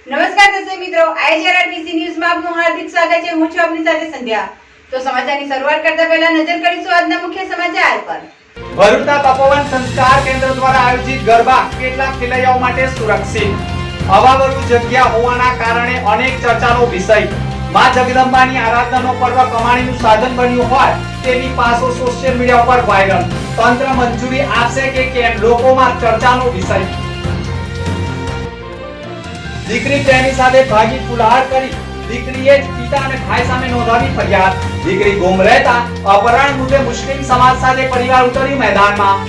નમસ્કાર દર્શક મિત્રો, આઈજીઆરટીસી ન્યૂઝમાં આપનું હાર્દિક સ્વાગત છે। હું છું આપની સાથે સંધ્યા। તો સમાચારની શરૂઆત કરતા પહેલા નજર કરીશું આજના મુખ્ય સમાચાર પર। ભરૂચના તપોવન સંસ્કાર કેન્દ્ર દ્વારા આયોજિત ગરબા કેટલાક ખેલૈયાઓ માટે સુરક્ષિત। અવાવરૂ જગ્યા હોવાના કારણે અનેક ચર્ચાનો વિષય। માં જગદંબાની આરાધનાનો પર્વ કમાણીનું સાધન બન્યું હોય તેવી પાસો સોશિયલ મીડિયા ઉપર વાયરલ। તંત્ર મંજૂરી આપશે કે કેમ, લોકોમાં ચર્ચાનો વિષય। દીકરી તેની સાથે ભાગી ફુલહાર કરી દીકરીએ જ પિતા અને ભાઈ સામે નોંધાવી ફરિયાદ। દીકરી ગુમ રહેતા અપહરણ મુદ્દે મુસ્લિમ સમાજ સાથે પરિવાર ઉતર્યું મેદાનમાં।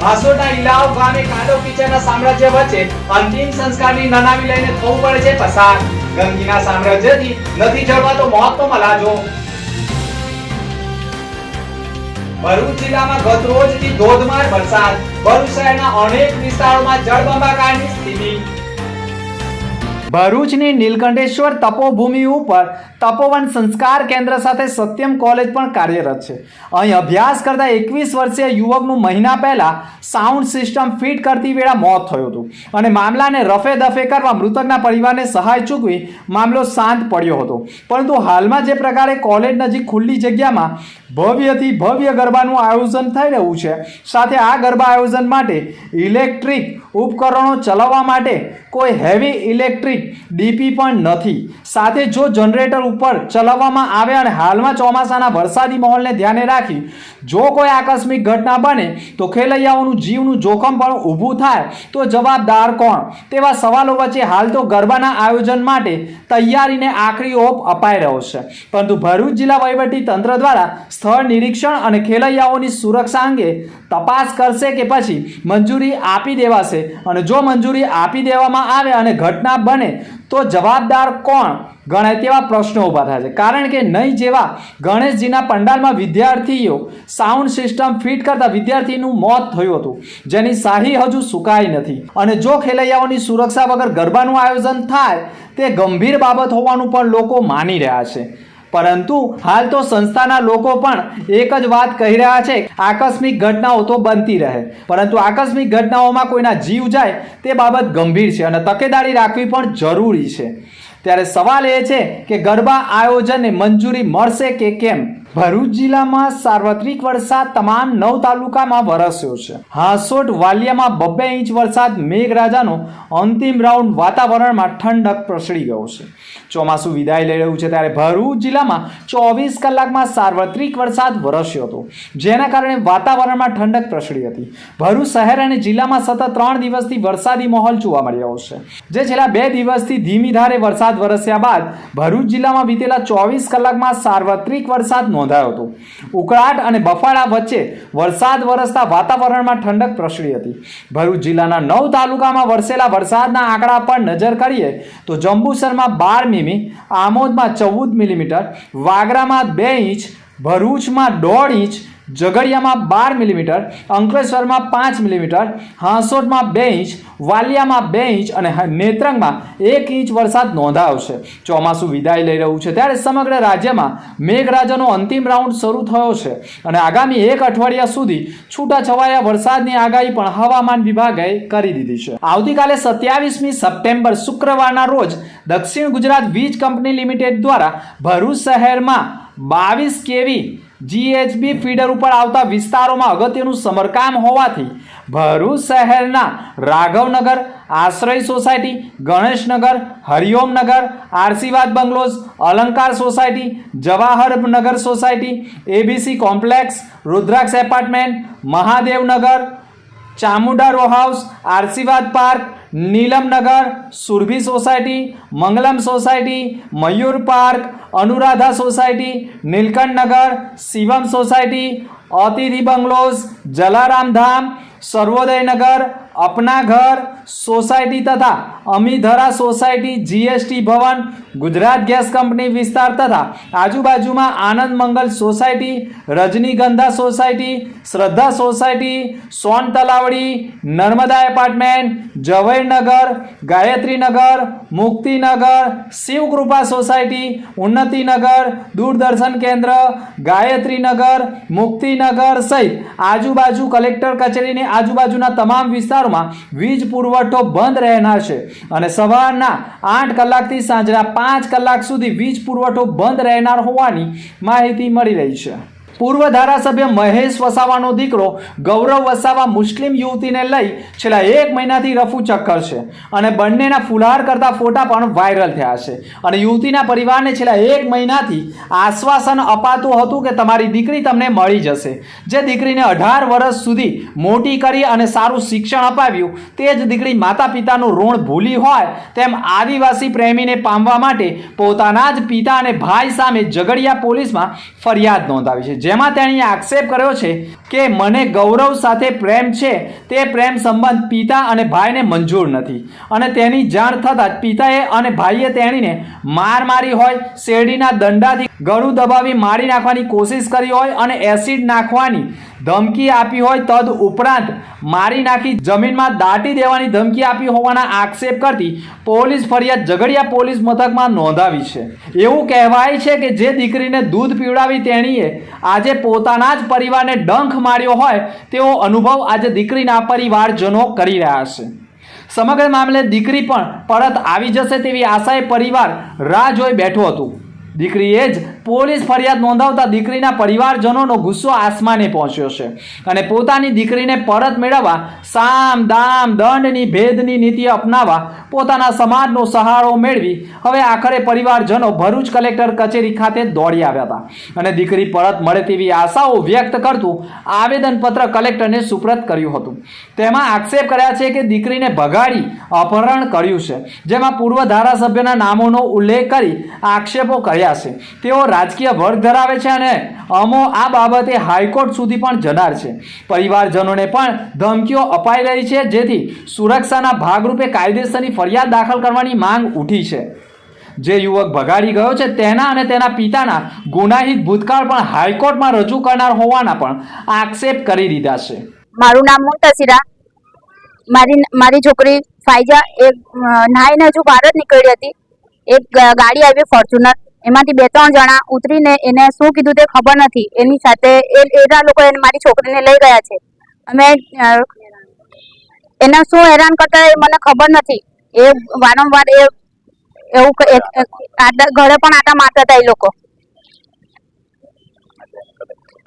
હાસોડના ઇલાવ ગામે કાદો કીચડના સામ્રાજ્ય વચ્ચે અંતિમ સંસ્કારની નનાવી લઈને થવું પડે છે પસાર। ગંગીના સામ્રાજ્યથી નથી જળવાતો મોતનો મલાજો। ભરૂચ જિલ્લામાં ગત રોજથી ધોધમાર વરસાદ। ભરૂચ શહેરના અનેક વિસ્તારોમાં જળબંબાકારની સ્થિતિ। ભરૂચની નીલકંઠેશ્વર તપોભૂમિ ઉપર તપોવન સંસ્કાર કેન્દ્ર સાથે સત્યમ કોલેજ પણ કાર્યરત છે। અહીં અભ્યાસ કરતા 21 વર્ષીય યુવકનું મહિના પહેલા સાઉન્ડ સિસ્ટમ ફિટ કરતી વેળા મોત થયું હતું અને મામલાને રફે દફે કરવા મૃતકના પરિવારને સહાય ચૂકવી મામલો શાંત પડ્યો હતો। પરંતુ હાલમાં જે પ્રકારે કોલેજ નજીક ખુલ્લી જગ્યામાં ભવ્યથી ભવ્ય ગરબાનું આયોજન થઈ રહ્યું છે, સાથે આ ગરબા આયોજન માટે ઇલેક્ટ્રિક ઉપકરણો ચલાવવા માટે કોઈ હેવી ઇલેક્ટ્રિક ડીપી પણ નથી। સાથે જો જનરેટર ઉપર ચલાવવામાં આવે અને હાલમાં ચોમાસાના વરસાદી માહોલને ધ્યાને રાખી જો કોઈ આકસ્મિક ઘટના બને તો ખેલૈયાઓનું જીવનું જોખમ પણ ઊભું થાય તો જવાબદાર કોણ, તેવા સવાલો વચ્ચે હાલ તો ગરબાના આયોજન માટે તૈયારીને આખરી ઓપ અપાઈ રહ્યો છે। પરંતુ ભરૂચ જિલ્લા વહીવટી તંત્ર દ્વારા સ્થળ નિરીક્ષણ અને ખેલૈયાઓની સુરક્ષા અંગે તપાસ કરશે કે પછી મંજૂરી આપી દેવાશે, અને જો મંજૂરી આપી દેવામાં આવે અને ઘટના બને તો જવાબદાર કોણ ગણાય તેવા પ્રશ્નો ઊભા થાય છે। કારણ કે નહીં જેવા ગણેશજીના પંડાલમાં વિદ્યાર્થીઓ સાઉન્ડ સિસ્ટમ ફિટ કરતા વિદ્યાર્થીનું મોત થયું હતું, જેની શાહી હજુ સુકાઈ નથી, અને જો ખેલૈયાઓની સુરક્ષા વગર ગરબાનું આયોજન થાય તે ગંભીર બાબત હોવાનું પણ લોકો માની રહ્યા છે। પરંતુ હાલ તો સંસ્થાના લોકો પણ એક જ વાત કહી રહ્યા છે, આકસ્મિક ઘટનાઓ તો બનતી રહે, પરંતુ આકસ્મિક ઘટનાઓમાં કોઈના જીવ જાય તે બાબત ગંભીર છે અને તકેદારી રાખવી પણ જરૂરી છે। ત્યારે સવાલ એ છે કે ગરબા આયોજનને મંજૂરી મળશે કે કેમ। ભરૂચ જિલ્લામાં સાર્વત્રિક વરસાદ તમામ 9 તાલુકામાં વરસ્યો છે। હાસોટ વાલિયામાં 2 ઇંચ વરસાદ મેઘરાજાનો અંતિમ રાઉન્ડ, વાતાવરણમાં ઠંડક પ્રસરી ગયો છે। ચોમાસું વિદાય લઈ રહ્યું છે ત્યારે ભરૂચ જિલ્લામાં 24 કલાકમાં સાર્વત્રિક વરસાદ વરસ્યો હતો, જેના કારણે વાતાવરણમાં ઠંડક પ્રસરી હતી। ભરૂચ શહેર અને જિલ્લામાં સતત 3 દિવસથી વરસાદી માહોલ જોવા મળી રહ્યો છે, જે છેલ્લા 2 દિવસથી ધીમી ધારે વરસાદ વરસ્યા બાદ ભરૂચ જિલ્લામાં બીતેલા 24 કલાકમાં સાર્વત્રિક વરસાદ નોંધાયો હતો। ઉકળાટ અને બફારા વચ્ચે વરસાદ વરસતા વાતાવરણમાં ઠંડક પ્રસરી હતી। ભરૂચ જિલ્લાના 9 તાલુકામાં વરસેલા વરસાદના આંકડા પર નજર કરીએ તો જંબુસરમાં 12 મીમી, આમોદમાં 14 મિલીમીટર, વાગરામાં 2 ઇંચ, ભરૂચમાં 1.5 ઇંચ, ઝઘડિયામાં 12 મિલીમીટર, અંકલેશ્વરમાં 5 મિલીમીટર, હાંસોટમાં 2 ઇંચ, વાલિયામાં 2 ઇંચ અને નેત્રંગમાં 1 ઇંચ વરસાદ નોંધાયો છે। ચોમાસું વિદાય લઈ રહ્યું છે ત્યારે સમગ્ર રાજ્યમાં મેઘરાજાનો અંતિમ રાઉન્ડ શરૂ થયો છે અને આગામી 1 અઠવાડિયા સુધી છૂટાછવાયા વરસાદની આગાહી પણ હવામાન વિભાગે કરી દીધી છે। આવતીકાલે 27મી સપ્ટેમ્બર શુક્રવારના રોજ દક્ષિણ ગુજરાત વીજ કંપની લિમિટેડ દ્વારા ભરૂચ શહેરમાં 22 કેવી જીએચબી ફીડર ઉપર આવતા વિસ્તારોમાં અગત્યનું સમારકામ હોવાથી ભરૂચ શહેરના રાઘવનગર, આશ્રય society, Ganeshnagar, Hariom Nagar, Ashirwad bungalows, Alankar society, Jawaharnagar society, ABC complex, Rudraksh apartment, Mahadevnagar, Chamunda row house, Ashirwad park, Neelamnagar, Surabhi society, Mangalam society, Mayur park, Anuradha society, Neelkanthnagar, Shivam society, Atithi bungalows, Jalaram Dham, Sarvodaynagar, Apna Ghar society तथा अमीधरा सोसायटी, जीएसटी भवन, गुजरात गैस कंपनी विस्तार तथा आजूबाजूमा आनंद मंगल सोसायटी, रजनीगंधा सोसायटी, श्रद्धा सोसायटी, सोन तलावड़ी, नर्मदा एपार्टमेंट, जवेरनगर, गायत्री नगर, मुक्ति नगर, शिवकृपा सोसायटी, उन्नति नगर, दूरदर्शन केंद्र, गायत्री नगर, मुक्ति नगर सहित आजूबाजू कलेक्टर कचेरी ने आजूबाजूना तमाम विस्तारों વિસ્તારોમાં વીજ પુરવઠો બંધ રહેનાર છે અને સવારના 8 કલાકથી સાંજના 5 કલાક સુધી વીજ પુરવઠો બંધ રહેનાર હોવાની માહિતી મળી રહી છે. પૂર્વ ધારાસભ્ય મહેશ વસાવાનો દીકરો ગૌરવ વસાવા મુસ્લિમ યુવતીને લઈ છેલ્લા 1 મહિનાથી રફુ ચક્કર છે અને બંનેના ફુલહાર કરતા ફોટા પણ વાયરલ થયા છે અને યુવતીના પરિવારને છેલ્લા 1 મહિનાથી આશ્વાસન અપાતું હતું કે તમારી દીકરી તમને મળી જશે. જે દીકરીને 18 વર્ષ સુધી મોટી કરી અને સારું શિક્ષણ અપાવ્યું તે જ દીકરી માતા પિતાનું ઋણ ભૂલી હોય તેમ આદિવાસી પ્રેમીને પામવા માટે પોતાના જ પિતા અને ભાઈ સામે ઝઘડિયા પોલીસમાં ફરિયાદ નોંધાવી છે, જેમાં તેણે આક્ષેપ કર્યો છે કે મને ગૌરવ સાથે પ્રેમ છે, તે પ્રેમ સંબંધ પિતા અને ભાઈને મંજૂર નથી અને તેની જાણ થતાં જ પિતાએ અને ભાઈએ તેણીને મારી હોય, શેરડીના દંડાથી ગળું દબાવી મારી નાખવાની કોશિશ કરી હોય અને એસિડ નાખવાની ધમકી આપી હોય, તદ ઉપરાંત મારી નાખી જમીનમાં દાટી દેવાની ધમકી આપી હોવાના આક્ષેપ કરતી પોલીસ ફરિયાદ ઝઘડિયા પોલીસ મથકમાં નોંધાવી છે. એવું કહેવાય છે કે જે દીકરીને દૂધ પીવડાવી તેણીએ આજે પોતાના જ પરિવારને ડંખ માર્યો હોય તેવો અનુભવ આજે દીકરીના પરિવારજનો કરી રહ્યા છે. સમગ્ર મામલે દીકરી પણ પરત આવી જશે તેવી આશાએ પરિવાર રાહ જોઈ બેઠું હતું. દીકરીએ જ પોલીસ ફરિયાદ નોંધાવતા દીકરીના પરિવારજનોનો ગુસ્સો આસમાને પહોંચ્યો છે અને પોતાની દીકરીને પરત મેળવવા સામ દામ દંડની ભેદની નીતિ અપનાવવા પોતાના સમાજનો સહારો મેળવી હવે આખરે પરિવારજનો ભરૂચ કલેક્ટર કચેરી ખાતે દોડી આવ્યા હતા અને દીકરી પરત મળે તેવી આશાઓ વ્યક્ત કરતું આવેદનપત્ર કલેક્ટરને સુપ્રત કર્યું હતું. તેમાં આક્ષેપ કર્યા છે કે દીકરીને ભગાડી અપહરણ કર્યું છે, જેમાં પૂર્વ ધારાસભ્યના નામોનો ઉલ્લેખ કરી આક્ષેપો કર્યા છે. તેઓ રાજકીય વર્ગ ધરાવે છે અને અમો આ બાબતે હાઈકોર્ટ સુધી પણ જનાર છે. પરિવારજનોને પણ ધમકીઓ અપાઈ રહી છે, જેથી સુરક્ષાના ભાગરૂપે કાયદેસરની ફરિયાદ દાખલ કરવાની માંગ ઉઠી છે. જે યુવક ભગાડી ગયો છે તેના અને તેના પિતાના ગુનાહિત ભૂતકાળ પણ હાઈકોર્ટમાં રજૂ કરનાર હોવાના પણ આક્ષેપ કરી દીધા છે. મારું નામ મુંતસિરા. મારી છોકરી ફાઈજા એક નાઈને હજુ બહાર જ નીકળી હતી. એક ગાડી આવી ફોર્ચ્યુનર, એમાંથી 2-3 જણા ઉતરીને એને શું કીધું તે ખબર નથી. એની સાથે એના લોકો મારી છોકરીને લઈ ગયા છે. અમે એને શું હેરાન કરતા એ મને ખબર નથી. એ વારંવાર એવું ઘરે પણ આટા મારતા હતા એ લોકો.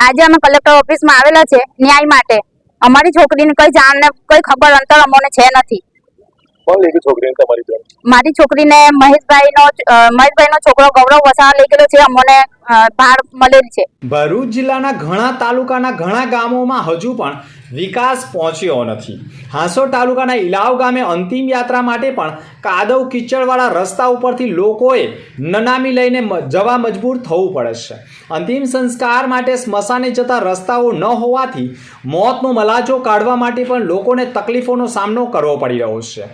આજે અમે કલેક્ટર ઓફિસમાં આવેલા છે ન્યાય માટે. અમારી છોકરીને કઈ જાણ ને કઈ ખબર અંતર અમને છે નથી. મારી છોકરીને મહેશભાઈનો છોકરો ગૌરવ વસાવા લઈ ગયેલો છે. અમને ભાર મળેલ છે. ભરૂચ જિલ્લાના ઘણા તાલુકાના ઘણા ગામોમાં હજુ પણ વિકાસ પહોંચ્યો નથી. હાંસોડ તાલુકાના ઇલાવ ગામે અંતિમ યાત્રા માટે પણ કાદવ કીચડવાળા રસ્તા ઉપરથી લોકોએ નનામી લઈને જવા મજબૂર થવું પડે છે. અંતિમ સંસ્કાર માટે સ્મશાને જતા રસ્તાઓ ન હોવાથી મોતનો મલાજો કાઢવા માટે પણ લોકોને તકલીફોનો સામનો કરવો પડી રહ્યો છે.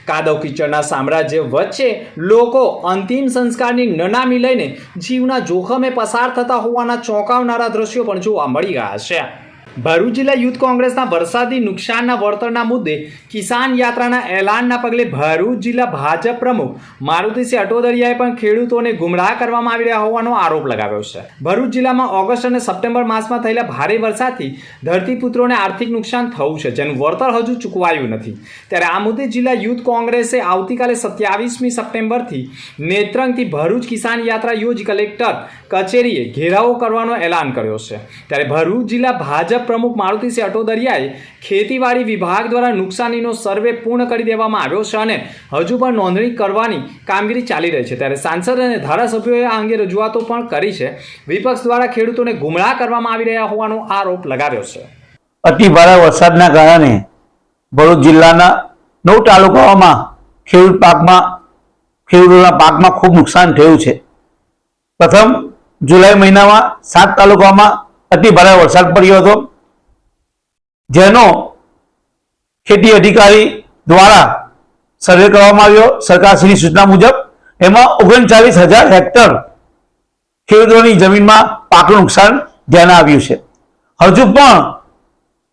કાદવ કીચડના સામ્રાજ્ય વચ્ચે લોકો અંતિમ સંસ્કારની નનામી લઈને જીવના જોખમે પસાર થતા હોવાના ચોંકાવનારા દ્રશ્યો પણ જોવા મળી રહ્યા છે. ભરૂચ જિલ્લા યુથ કોંગ્રેસના વરસાદી નુકસાનના વળતરના મુદ્દે કિસાન યાત્રાના એલાનના પગલે ભરૂચ જિલ્લા ભાજપ પ્રમુખ મારુતિસિંહ અટોદરિયાએ પણ ખેડૂતોને ગુમરાહ કરવામાં આવી રહ્યા હોવાનો આરોપ લગાવ્યો છે. ભરૂચ જિલ્લામાં ઓગસ્ટ અને સપ્ટેમ્બર માસમાં થયેલા ભારે વરસાદથી ધરતીપુત્રોને આર્થિક નુકસાન થયું છે, જેનું વળતર હજુ ચૂકવાયું નથી. ત્યારે આ મુદ્દે જિલ્લા યુથ કોંગ્રેસે આવતીકાલે 27મી સપ્ટેમ્બરથી નેત્રંગથી ભરૂચ કિસાન યાત્રા યોજી કલેક્ટર કચેરીએ ઘેરાવો કરવાનો એલાન કર્યો છે. ત્યારે ભરૂચ જિલ્લા ભાજપ પ્રમુખ મારુતિસિંહ અટોદરિયાએ ખેતીવાડી વિભાગ દ્વારા નુકસાનીનો સર્વે પૂર્ણ કરી દેવામાં આવ્યો છે અને હજુ પણ નોંધણી કરવાની કામગીરી ચાલી રહી છે. ત્યારે સાંસદ અને ધારાસભ્યોએ આ અંગે રજૂઆતો પણ કરી છે. વિપક્ષ દ્વારા ખેડૂતોને ગુમરાહ કરવામાં આવી રહ્યા હોવાનો આરોપ લગાવ્યો છે. અતિ ભારે વરસાદના કારણે ભરૂચ જિલ્લાના 9 તાલુકાઓમાં ખેડૂતોના પાકમાં ખૂબ નુકસાન થયું છે. પ્રથમ જુલાઈ મહિનામાં 7 તાલુકામાં અતિ ભારે વરસાદ પડ્યો હતો, જેનો ખેતી અધિકારી દ્વારા સર્વે કરવામાં આવ્યો. સરકારશ્રીની સૂચના મુજબ એમાં 39,000 હેક્ટર ખેડૂતોની જમીનમાં પાકનું નુકસાન ધ્યાને આવ્યું છે. હજુ પણ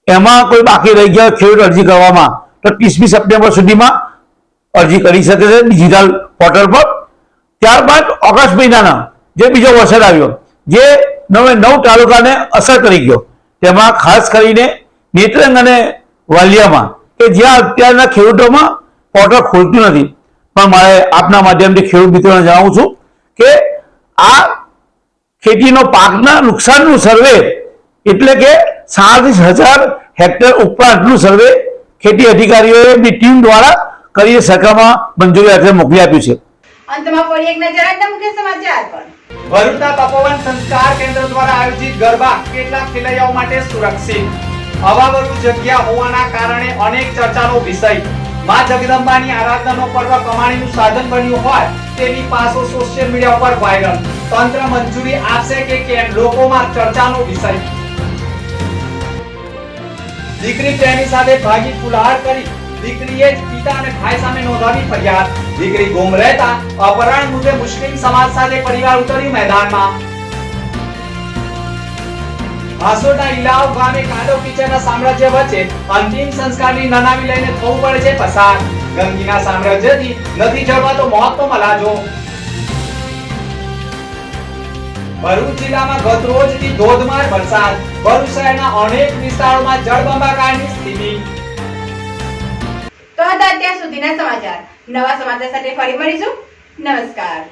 એમાં કોઈ બાકી રહી ગયા ખેડૂત અરજી કરવામાં તો 30મી સપ્ટેમ્બર સુધીમાં અરજી કરી શકે છે ડિજિટલ પોર્ટલ પર. ત્યારબાદ ઓગસ્ટ મહિનાના જે બીજો વરસાદ આવ્યો, જે 9 તાલુકાને અસર કરી ગયો, તેમાં ખાસ કરીને નેત્રંગ અને વાલિયામાં કે જ્યાં અત્યારના ખેડૂતોમાં પોર્ટલ ખોલતું નથી. પણ મારે આપના માધ્યમથી ખેડૂત મિત્રોને જણાવું છું કે આ ખેતીનો પાકના નુકસાનનું સર્વે એટલે કે 37,000 હેક્ટર ઉપરાંતનું સર્વે ખેતી અધિકારીઓની ટીમ દ્વારા કરી સરકારમાં મંજૂરી અર્થે મોકલી આપ્યું છે. અંતમાં ફરી એક નજર આજના મુખ્ય સમાચાર પર. ભરૂચના તપોવન સંસ્કાર કેન્દ્ર દ્વારા આયોજિત ગરબા કેટલાક ખેલૈયાઓ માટે સુરક્ષિત. હવાવરું જગ્યા હોવાના કારણે અનેક ચર્ચાનો વિષય. માં જગદંબાની આરાધનાનો પર્વ કમાણીનું સાધન બન્યું હોય તેની પાસો સોશિયલ મીડિયા ઉપર વાયરલ. તંત્ર મંજૂરી આપશે કે કેમ, લોકોમાં ચર્ચાનો વિષય. દીકરી પ્રેમી સાથે ભાગી ફુલહાર કરી દીકરીએ જ પિતા અને ભાઈ સામે નોંધાવી ફરિયાદ. દીકરી ગુમ રહેતા અપહરણ મુદ્દે મુસ્લિમ સમાજ સાથે પરિવાર ઉતર્યું મેદાનમાં. હાસોડના ઇલાવ ગામે કાંડો કિચનના સામ્રાજ્ય વચ્ચે અંતિમ સંસ્કારની નનાવી લઈને થવું પડે છે પસાર. ગંગીના સામ્રાજ્યથી નથી જળવાતો મોતનો મલાજો. ભરૂચ જિલ્લામાં ગત રોજથી ધોધમાર વરસાદ. ભરૂચ શહેરના અનેક વિસ્તારોમાં જળબંબાકારની સ્થિતિ. તો હતા અત્યાર સુધીના સમાચાર. નવા સમાચાર સાથે ફરી મળીશું. નમસ્કાર.